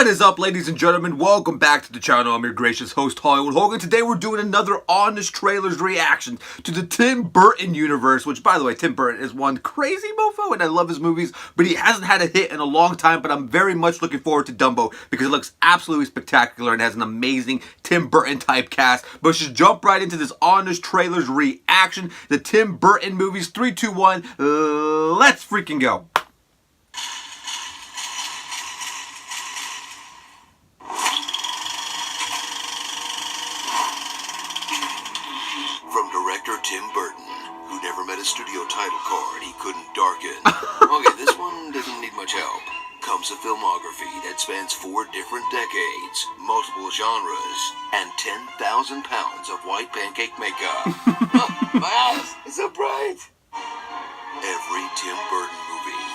What is up, ladies and gentlemen? Welcome back to the channel. I'm your gracious host, Holguin. Today we're doing another Honest Trailers reaction to the Tim Burton universe, which, by the way, Tim Burton is one crazy mofo, and I love his movies, but he hasn't had a hit in a long time, but I'm very much looking forward to Dumbo because it looks absolutely spectacular and has an amazing Tim Burton type cast. But let's just jump right into this Honest Trailers reaction. The Tim Burton movies, 3, 2, 1, let's freaking go. From director Tim Burton, who never met a studio title card he couldn't darken. Okay, this one doesn't need much help. Comes a filmography that spans 4 different decades, multiple genres, and 10,000 pounds of white pancake makeup. My eyes, it's so bright. Every Tim Burton movie.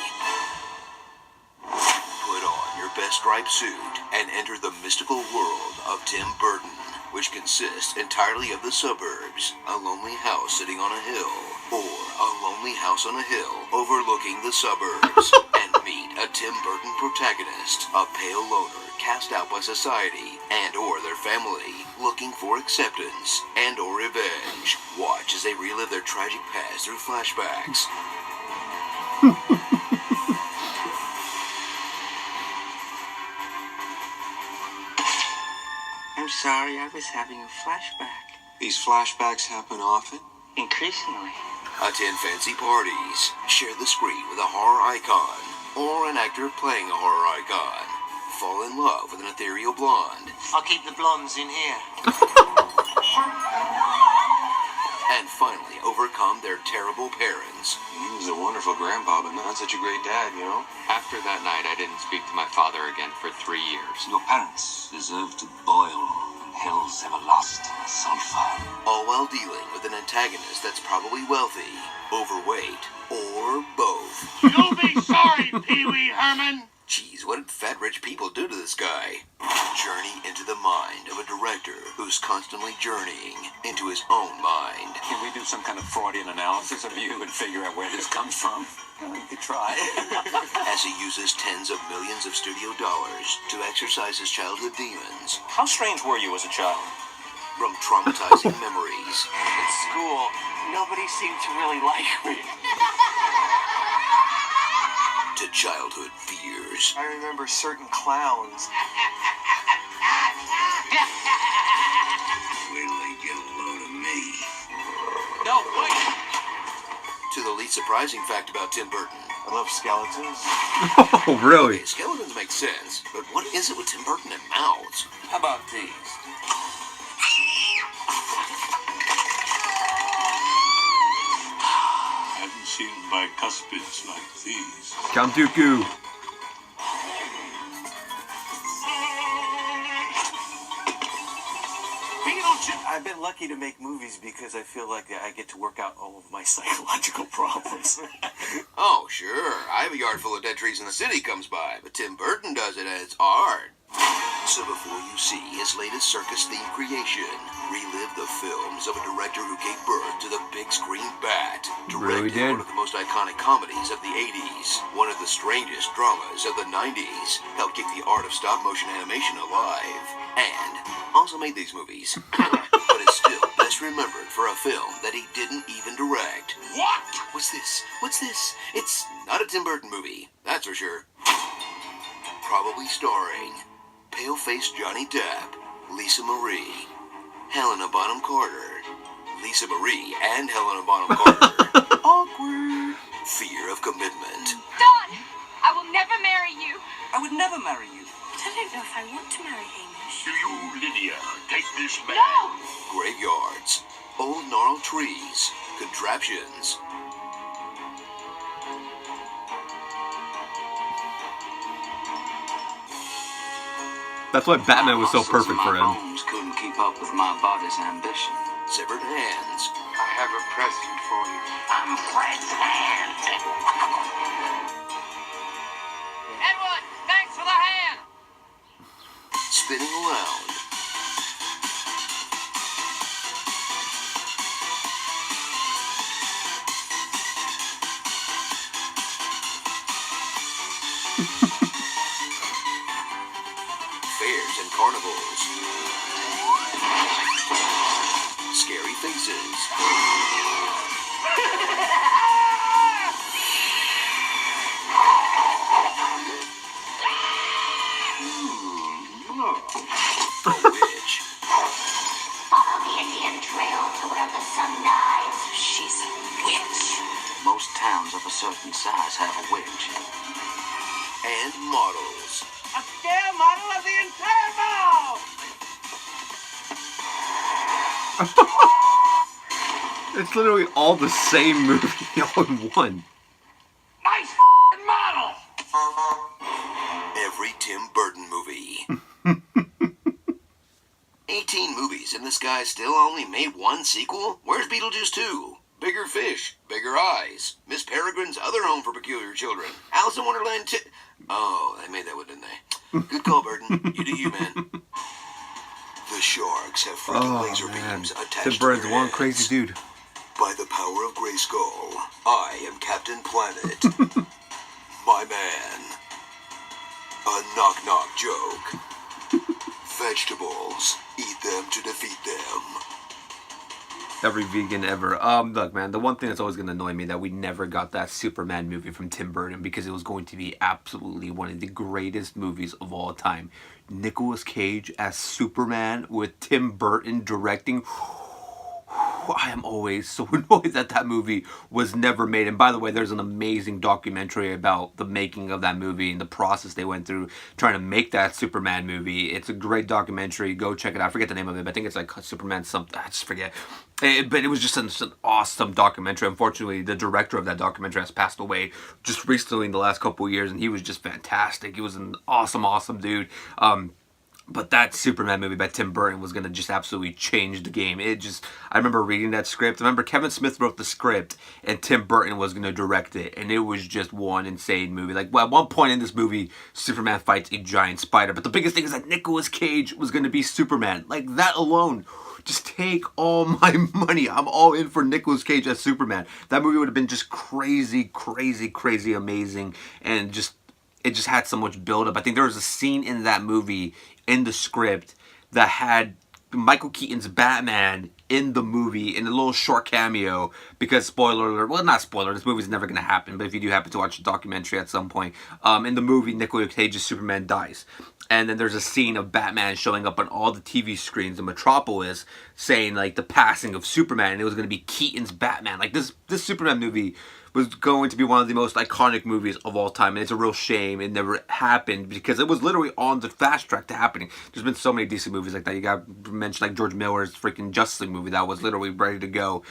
Put on your best striped suit and enter the mystical world of Tim Burton, which consists entirely of the suburbs, a lonely house sitting on a hill, or a lonely house on a hill overlooking the suburbs, and meet a Tim Burton protagonist, a pale loner cast out by society and or their family, looking for acceptance and or revenge. Watch as they relive their tragic past through flashbacks. I'm sorry, I was having a flashback. These flashbacks happen often? Increasingly. Attend fancy parties, share the screen with a horror icon, or an actor playing a horror icon. Fall in love with an ethereal blonde. I'll keep the blondes in here. And finally overcome their terrible parents. He was a wonderful grandpa, but not such a great dad, you know? After that night, I didn't speak to my father again for 3 years. Your parents deserve to boil in hell's everlasting sulfur. All while dealing with an antagonist that's probably wealthy, overweight, or both. You'll be sorry, Pee-wee Herman. Jeez, what did fat rich people do to this guy? Journey into the mind of a director who's constantly journeying into his own mind. Can we do some kind of Freudian analysis of you and figure out where this comes from? We could try. As he uses tens of millions of studio dollars to exercise his childhood demons. How strange were you as a child? From traumatizing memories. At school, nobody seemed to really like me. To childhood fears. I remember certain clowns. Wait till they get a load of me. No, wait! To the least surprising fact about Tim Burton. I love skeletons. Oh, really? Okay, skeletons make sense, but what is it with Tim Burton and mouths? How about these? I haven't seen bicuspids like these. Count Dooku. I've been lucky to make movies because I feel like I get to work out all of my psychological problems. Oh, sure. I have a yard full of dead trees and the city comes by, but Tim Burton does it and it's hard. So before you see his latest circus-themed creation, relive the films of a director who gave birth to the big screen bat. Really Directed did. one of the most iconic comedies of the 80s, one of the strangest dramas of the 90s, helped keep the art of stop-motion animation alive, and also made these movies. But is still best remembered for a film that he didn't even direct. What? What's this? What's this? It's not a Tim Burton movie, that's for sure. Probably starring pale-faced Johnny Depp, Lisa Marie, Helena Bonham Carter, Lisa Marie and Helena Bonham Carter. Awkward. Fear of commitment. Don! I will never marry you. I would never marry you. But I don't know if I want to marry Hamish. Do you, Lydia, take this man? No! Graveyards. Old gnarled trees. Contraptions. That's why Batman was so perfect for him. My bones couldn't keep up with my body's ambition. Severed hands. I have a present for you. Edward, thanks for the hand! Spinning around. carnivals, scary faces, a witch, Follow the Indian trail to where the sun dies. She's a witch. Most towns of a certain size have a witch. and models. A scale model of the entire mall! It's literally all the same movie all in one. Nice model! Every Tim Burton movie. 18 movies and this guy still only made one sequel? Where's Beetlejuice 2? Bigger Fish, Bigger Eyes, Miss Peregrine's Other Home for Peculiar Children, Alice in Wonderland 2. Oh, they made that one, didn't they? Good call, Burton. You do you, man. The sharks have freaking laser beams attached Tim to Burton's their one heads. crazy dude. By the power of Grayskull, I am Captain Planet. My man. A knock-knock joke. Vegetables. Eat them to defeat them. Every vegan ever. Look, man, the one thing that's always going to annoy me that we never got that Superman movie from Tim Burton because it was going to be absolutely one of the greatest movies of all time. Nicolas Cage as Superman with Tim Burton directing. I am always so annoyed that that movie was never made. And by the way, there's an amazing documentary about the making of that movie and the process they went through trying to make that Superman movie. It's a great documentary. Go check it out. I forget the name of it, but I think it's like Superman something. I just forget. But it was just an awesome documentary. Unfortunately, the director of that documentary has passed away just recently in the last couple of years, and he was just fantastic. He was an awesome dude. But that Superman movie by Tim Burton was going to just absolutely change the game. I remember reading that script. I remember Kevin Smith wrote the script and Tim Burton was going to direct it. And it was just one insane movie. Like, well, at one point in this movie, Superman fights a giant spider. But the biggest thing is that Nicolas Cage was going to be Superman. Like, that alone, just take all my money. I'm all in for Nicolas Cage as Superman. That movie would have been just crazy amazing. And it just had so much build up. I think there was a scene in that movie in the script that had Michael Keaton's Batman in the movie in a little short cameo because spoiler alert, well, not spoiler, this movie's never going to happen, but if you do happen to watch the documentary at some point, in the movie Nicolas Cage's Superman dies. And then there's a scene of Batman showing up on all the TV screens in Metropolis saying like the passing of Superman, and it was going to be Keaton's Batman. Like this Superman movie was going to be one of the most iconic movies of all time, and it's a real shame it never happened because it was literally on the fast track to happening. There's been so many decent movies like that. You got mentioned like George Miller's freaking Justice League movie that was literally ready to go,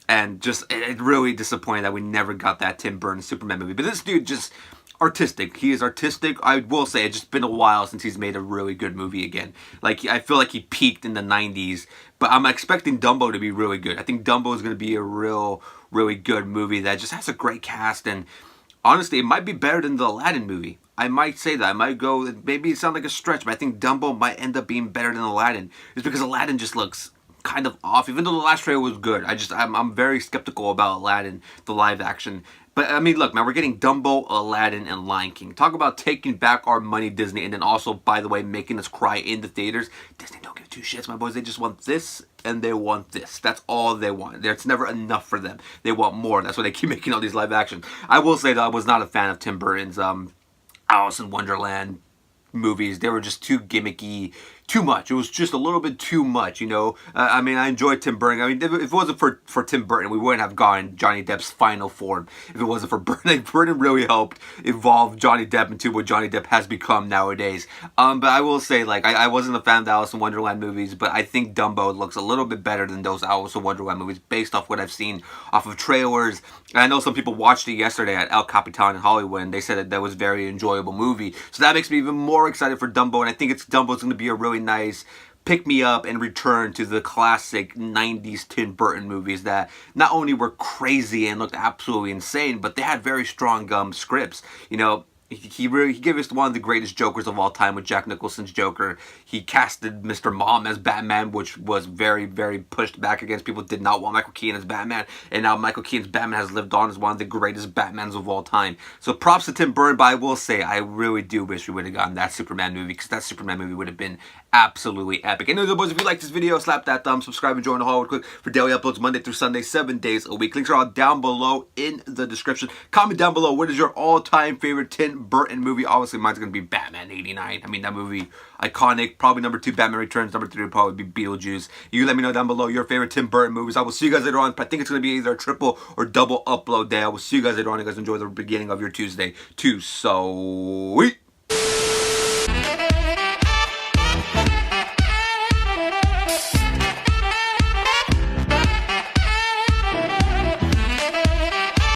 and just it really disappointed that we never got that Tim Burton Superman movie. But this dude just artistic. He is artistic. I will say it's just been a while since he's made a really good movie again. Like, I feel like he peaked in the 90s, but I'm expecting Dumbo to be really good. I think Dumbo is going to be a really good movie that just has a great cast, and honestly, it might be better than the Aladdin movie. I might say that. I might go, maybe it sounds like a stretch, but I think Dumbo might end up being better than Aladdin. It's because Aladdin just looks kind of off, even though the last trailer was good. I'm very skeptical about Aladdin, the live action. But, I mean, look, man, we're getting Dumbo, Aladdin, and Lion King. Talk about taking back our money, Disney, and then also, by the way, making us cry in the theaters. Disney don't give two shits, my boys. They just want this, and they want this. That's all they want. It's never enough for them. They want more. That's why they keep making all these live actions. I will say that I was not a fan of Tim Burton's Alice in Wonderland movies. They were just too gimmicky, too much. It was just a little bit too much, you know. I mean, I enjoyed Tim Burton. I mean, if it wasn't for Tim Burton, we wouldn't have gotten Johnny Depp's final form. If it wasn't for Burton, like, Burton really helped evolve Johnny Depp into what Johnny Depp has become nowadays. But I will say, like, I wasn't a fan of the Alice in Wonderland movies, but I think Dumbo looks a little bit better than those Alice in Wonderland movies based off what I've seen off of trailers. And I know some people watched it yesterday at El Capitan in Hollywood, and they said that was a very enjoyable movie. So that makes me even more excited for Dumbo, and I think Dumbo's going to be a really nice pick me up and return to the classic 90s Tim Burton movies that not only were crazy and looked absolutely insane, but they had very strong scripts. You know, he gave us one of the greatest Jokers of all time with Jack Nicholson's Joker. He casted Mr. Mom as Batman, which was very pushed back against. People did not want Michael Keaton as Batman, and now Michael Keaton's Batman has lived on as one of the greatest Batmans of all time. So props to Tim Burton, but I will say I really do wish we would have gotten that Superman movie, because that Superman movie would have been absolutely epic. And anyways, boys, if you like this video, slap that thumb, subscribe, and join the Hollywood Click for daily uploads Monday through Sunday, 7 days a week. Links are all down below in the description. Comment down below, what is your all-time favorite Tim Burton movie? Obviously, mine's going to be Batman 89. I mean, that movie, iconic. Probably number 2, Batman Returns. Number 3 would probably be Beetlejuice. You let me know down below your favorite Tim Burton movies. I will see you guys later on. I think it's going to be either a triple or double upload day. I will see you guys later on. You guys enjoy the beginning of your Tuesday too. So,